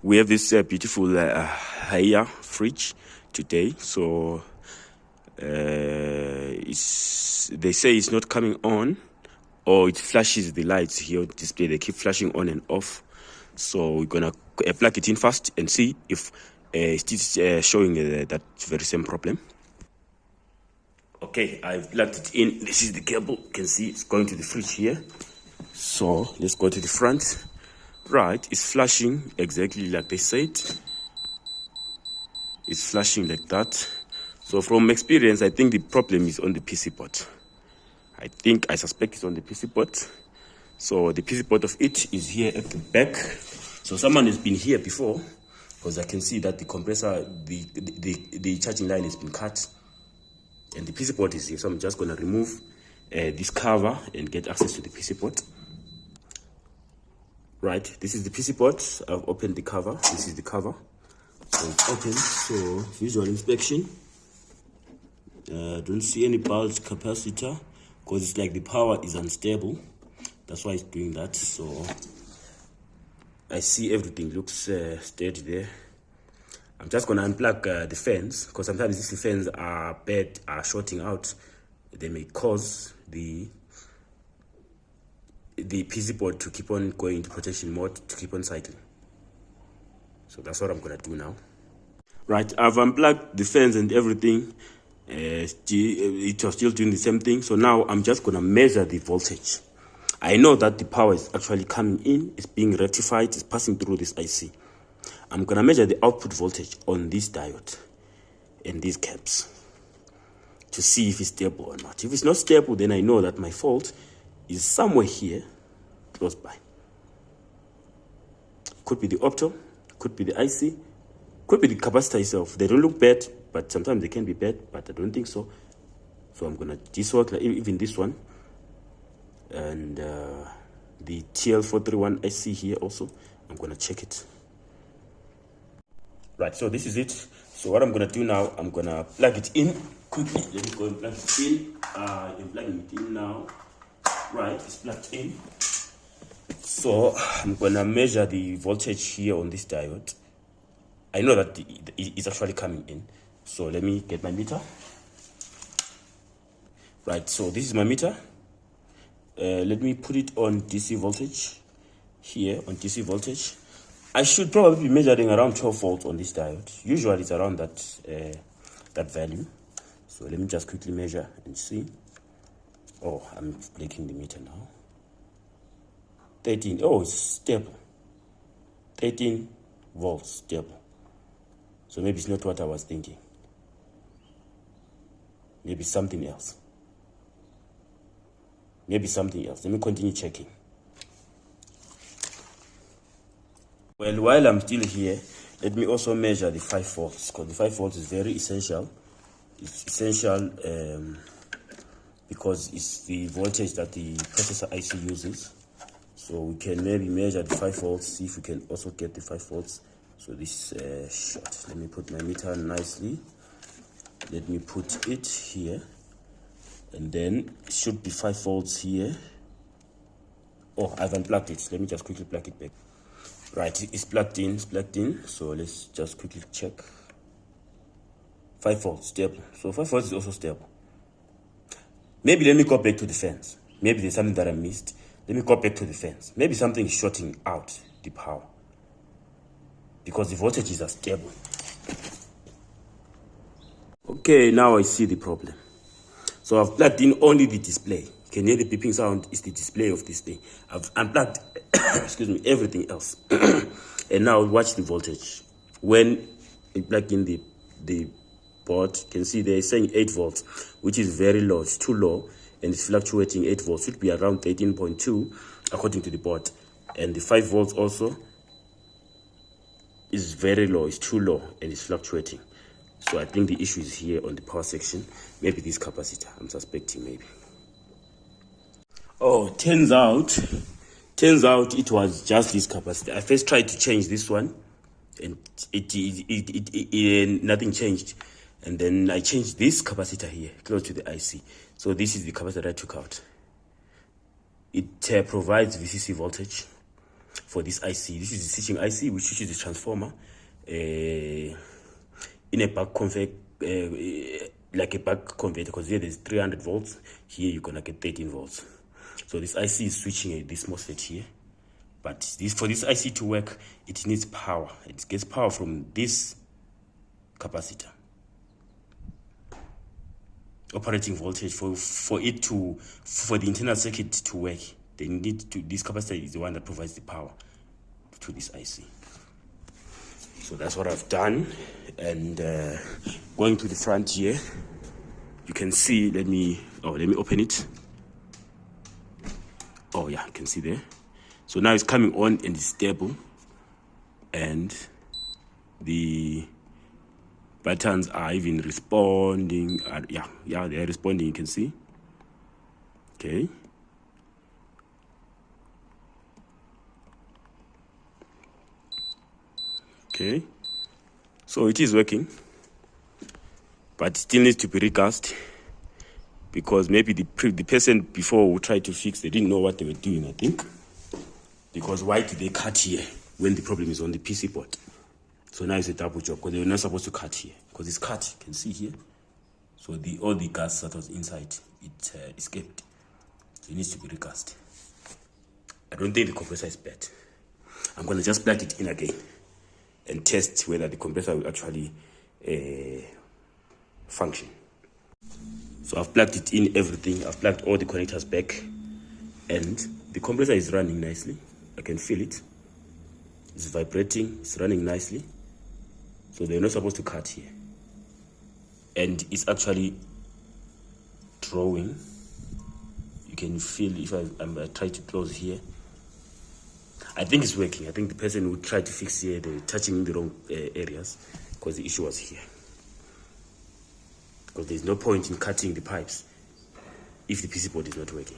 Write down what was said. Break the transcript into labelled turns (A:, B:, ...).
A: We have this beautiful Haiya fridge today, so they say it's not coming on, or it flashes the lights here on the display. They keep flashing on and off, so we're gonna plug it in first and see if it's showing that very same problem. Okay, I've plugged it in. This is the cable. You can see it's going to the fridge here. So let's go to the front. Right, it's flashing exactly like they said. It's flashing like that. So from experience, I think the problem is on the PC board. I suspect it's on the PC board. So the PC board of it is here at the back. So someone has been here before, because I can see that the compressor, the charging line has been cut, and the PC board is here. So I'm just gonna remove this cover and get access to the PC board. Right, this is the PC board. I've opened the cover. This is the cover. So it's open. So visual inspection. Don't see any bulge capacitor, because it's like the power is unstable. That's why it's doing that. So I see everything looks steady there. I'm just gonna unplug the fans, because sometimes if the fans are bad, are shorting out, they may cause the PC board to keep on going into protection mode, to keep on cycling. So that's what I'm gonna do now. Right, I've unplugged the fans and everything. It was still doing the same thing. So now I'm just gonna measure the voltage. I know that the power is actually coming in, it's being rectified, it's passing through this IC. I'm gonna measure the output voltage on this diode and these caps to see if it's stable or not. If it's not stable, then I know that my fault is somewhere here, close by. Could be the opto, could be the IC, could be the capacitor itself. They don't look bad, but sometimes they can be bad, but I don't think so. So I'm gonna desolder even this one, and the TL431 IC here also. I'm gonna check it. Right, so this is it. So what I'm gonna do now, I'm gonna plug it in quickly. Let me go and plug it in. I'm plugging it in now. Right, it's plugged in. So I'm gonna measure the voltage here on this diode. I know that it's actually coming in. So let me get my meter. Right, so this is my meter. Let me put it on DC voltage. Here on DC voltage, I should probably be measuring around 12 volts on this diode. Usually it's around that value. So let me just quickly measure and see. Oh, I'm breaking the meter now. 13. Oh, it's stable. 13 volts stable. So maybe it's not what I was thinking. Maybe something else. Maybe something else. Let me continue checking. Well, while I'm still here, let me also measure the 5 volts, because the 5 volts is very essential. It's essential because it's the voltage that the processor IC uses. So we can maybe measure the 5 volts, see if we can also get the 5 volts. So this short. Let me put my meter nicely. Let me put it here, and then it should be 5 volts here. Oh, I've unplugged it. Let me just quickly plug it back. Right, it's plugged in. It's plugged in. So let's just quickly check. 5 volts stable. So 5 volts is also stable. Maybe let me go back to the fans. Maybe there's something that I missed. Let me go back to the fans. Maybe something is shorting out the power, because the voltages are stable. Okay, now I see the problem. So I've plugged in only the display. You can hear the beeping sound. It's the display of this thing. I've unplugged excuse me, everything else. And now watch the voltage. When you plug in the board, you can see they're saying 8 volts, which is very low. It's too low, and it's fluctuating. 8 volts should be around 13.2 according to the board. And the 5 volts also is very low. It's too low, and it's fluctuating. So I think the issue is here on the power section. Maybe this capacitor, I'm suspecting maybe. Oh, turns out it was just this capacitor. I first tried to change this one, and nothing changed. And then I changed this capacitor here, close to the IC. So this is the capacitor I took out. It provides VCC voltage, for this IC. This is the switching IC, which is the transformer in a buck converter, like a buck converter, because here there's 300 volts. Here you're gonna get 13 volts. So this IC is switching this MOSFET here. But this, for this IC to work, it needs power. It gets power from this capacitor. Operating voltage for the internal circuit to work, they need to, this capacitor is the one that provides the power to this IC. So that's what I've done. And going to the front here, you can see, let me open it. Oh yeah, you can see there. So now it's coming on and it's stable, and the buttons are even responding. Yeah, they're responding, you can see. Okay. Okay. So it is working, but it still needs to be recast, because maybe the person before who tried to fix, they didn't know what they were doing, I think. Because why did they cut here when the problem is on the PC board? So now it's a double job, because they were not supposed to cut here, because it's cut, you can see here. So all the gas that was inside, it escaped. So it needs to be recast. I don't think the compressor is bad. I'm going to just plug it in again and test whether the compressor will actually function. So I've plugged it in, everything. I've plugged all the connectors back, and the compressor is running nicely. I can feel it. It's vibrating. It's running nicely. So they're not supposed to cut here. And it's actually drawing. You can feel if I try to close here. I think it's working. I think the person who tried to fix here, they're touching in the wrong areas, because the issue was here. Because there's no point in cutting the pipes if the PC board is not working.